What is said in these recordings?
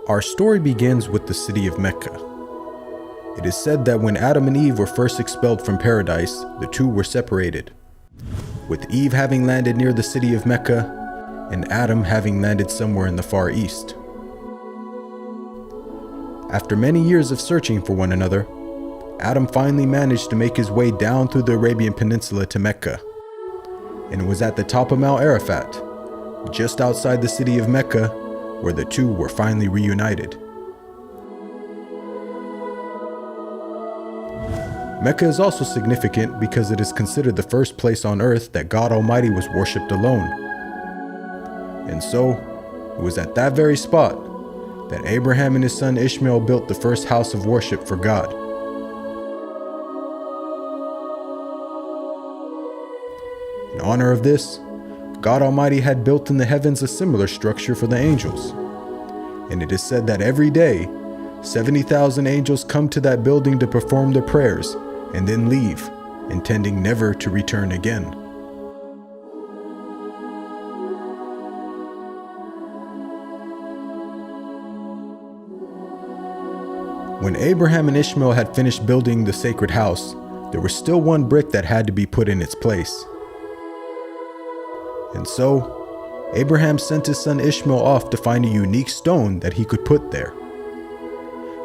Our story begins with the city of Mecca. It is said that when Adam and Eve were first expelled from paradise, the two were separated, with Eve having landed near the city of Mecca and Adam having landed somewhere in the Far East. After many years of searching for one another, Adam finally managed to make his way down through the Arabian Peninsula to Mecca, and it was at the top of Mount Arafat, just outside the city of Mecca, where the two were finally reunited. Mecca is also significant because it is considered the first place on earth that God Almighty was worshipped alone. And so, it was at that very spot that Abraham and his son Ishmael built the first house of worship for God. In honor of this, God Almighty had built in the heavens a similar structure for the angels. And it is said that every day, 70,000 angels come to that building to perform their prayers and then leave, intending never to return again. When Abraham and Ishmael had finished building the sacred house, there was still one brick that had to be put in its place. And so, Abraham sent his son Ishmael off to find a unique stone that he could put there.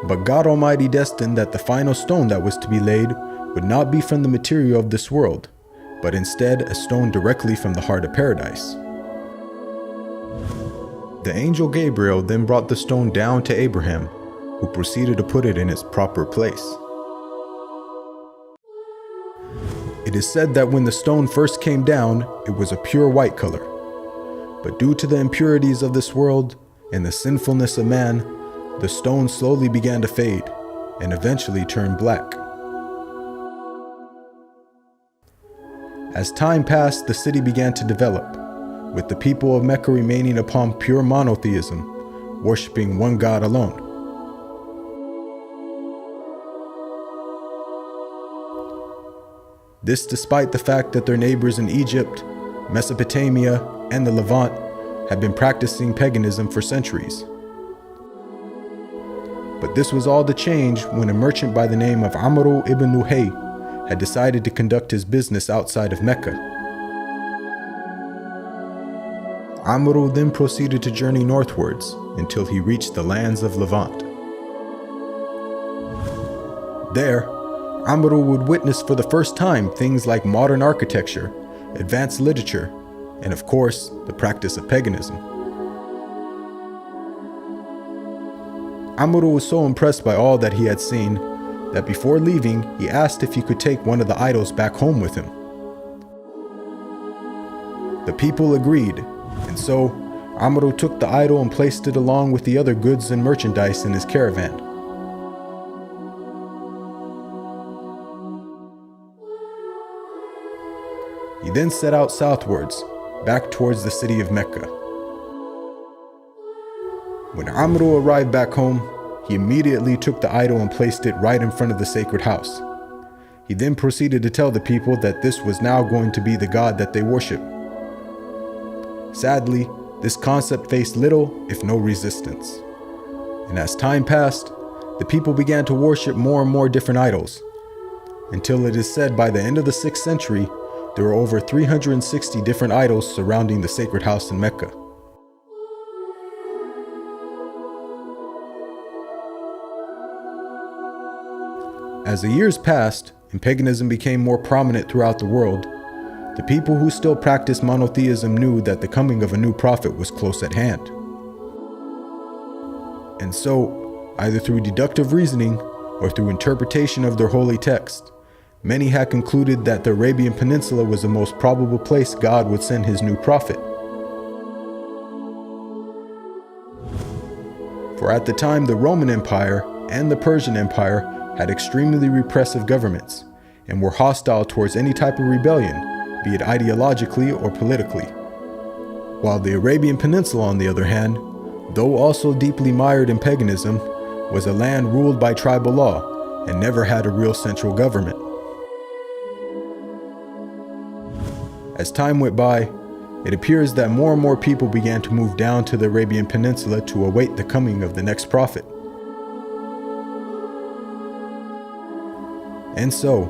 But God Almighty destined that the final stone that was to be laid would not be from the material of this world, but instead a stone directly from the heart of paradise. The angel Gabriel then brought the stone down to Abraham, who proceeded to put it in its proper place. It is said that when the stone first came down, it was a pure white color. But due to the impurities of this world and the sinfulness of man, the stone slowly began to fade and eventually turned black. As time passed, the city began to develop, with the people of Mecca remaining upon pure monotheism, worshiping one God alone. This despite the fact that their neighbors in Egypt, Mesopotamia, and the Levant had been practicing paganism for centuries. But this was all to change when a merchant by the name of Amr ibn Luhay had decided to conduct his business outside of Mecca. Amr then proceeded to journey northwards until he reached the lands of Levant. There, Amr would witness for the first time things like modern architecture, advanced literature, and of course, the practice of paganism. Amr was so impressed by all that he had seen that before leaving, he asked if he could take one of the idols back home with him. The people agreed, and so Amr took the idol and placed it along with the other goods and merchandise in his caravan. He then set out southwards, back towards the city of Mecca. When Amr arrived back home, he immediately took the idol and placed it right in front of the sacred house. He then proceeded to tell the people that this was now going to be the God that they worship. Sadly, this concept faced little, if no resistance. And as time passed, the people began to worship more and more different idols, until it is said by the end of the 6th century, there were over 360 different idols surrounding the sacred house in Mecca. As the years passed and paganism became more prominent throughout the world, the people who still practiced monotheism knew that the coming of a new prophet was close at hand. And so, either through deductive reasoning or through interpretation of their holy text, many had concluded that the Arabian Peninsula was the most probable place God would send his new prophet. For at the time, the Roman Empire and the Persian Empire had extremely repressive governments and were hostile towards any type of rebellion, be it ideologically or politically. While the Arabian Peninsula, on the other hand, though also deeply mired in paganism, was a land ruled by tribal law and never had a real central government. As time went by, It appears that more and more people began to move down to the Arabian Peninsula to await the coming of the next prophet. And so,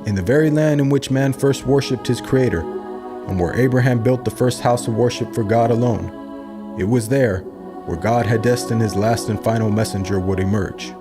in the very land in which man first worshipped his Creator, and where Abraham built the first house of worship for God alone, it was there where God had destined his last and final messenger would emerge.